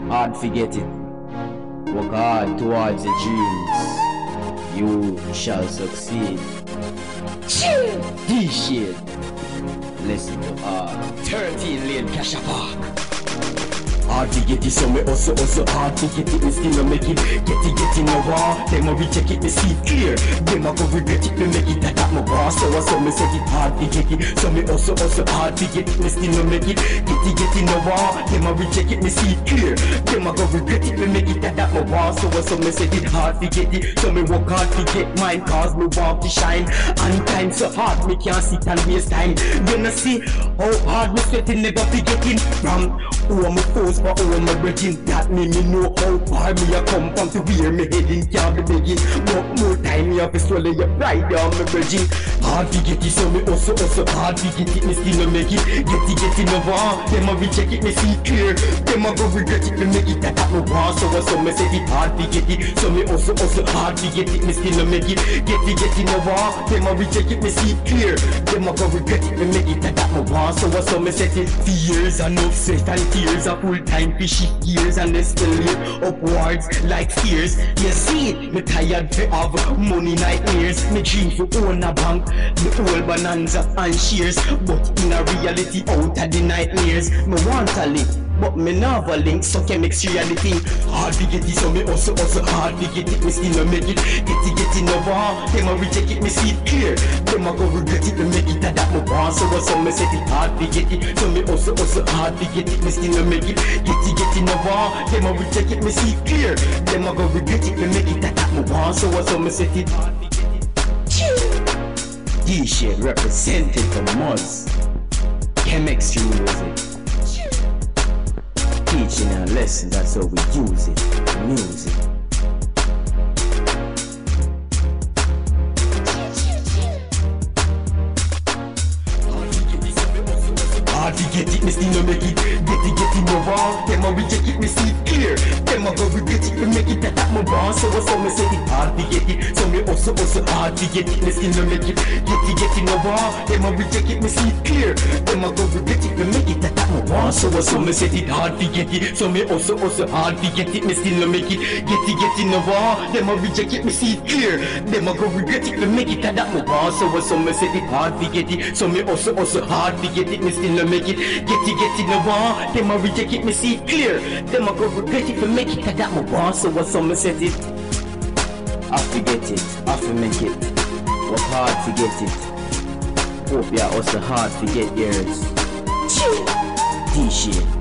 Hard forget it. Work hard towards your dreams. You shall succeed. D-shit. Listen to 13 lane Cash Park. Hard to get it, so me also hard to get it, me still no make it. Get in the war, them a reject it, me see it clear. Them a go regret it, me make it that my boss. So me set it hard to get it, so me also hard to get it, me still no make it. Get in the war, them a reject it, me see it clear. Them a go regret it, me make it that my boss. So me set it hard to get it, so me work hard to get mine, cause me want to shine. And time so hard, me can't sit and waste time. When I see how hard me sweating, never be getting from who I'm forced for all my brethren. That me know how far me a come from to where me heading can't be begging. But more time me have to swallow your pride down my brethren. Hard to get it, so me also hard to get it, me still no make it. Get in the war, them a reject it, me see it clear. Them a go regret it, me make it that me want. So me set it hard to get it, so me also hard to get it, me still no make it. Get in the war, them a reject it, me see it clear. Them a go regret it, me make it that me want. So me set it fears and upset and tears a full time fishy gears and escalate upwards like fears. You see it, me tired for have money nightmares. Me dream for own a bank, me old bonanza and shares. But in a reality out of the nightmares, me want a live, but me never link, so can mix reality. Hard to get it, so me also hard to get it, me still no make it. Get in the war, them a reject it, me see it clear. Them a go regret it, me make it that me want. So me set it hard to get it, so me also hard to get it, me still no make it. Get in the war, them a reject it, me see it clear. Them a go regret it, me make it that me want. So me set it hard to get it. D-shit represented the Muzz. Chemistry music. Teaching and lesson, that's how we use it. Music. Hard to get it, me still no make it. Get in the war, them a reject it, me see it clear. Them a go regret it, me make it that me want. So me set it hard to get it, so me also hard to get it, me still no make it. Get in the war, them a reject it, me see it clear. Them a go regret it, me make it that me want. So me set it hard to get it, so me also hard to get it, me still no make it. Get in the war, them a reject it, me see it clear. Them a go regret it, me make it that me want. So me set it hard to get it, so me also hard to get it, me still no make it. Get in the war, them a reject it, me see it clear. Them a go regret it, me make it that me want. So me set it. I forget it, I for make it. Work hard to get it. Hope ya also hard to get yours. D-shit.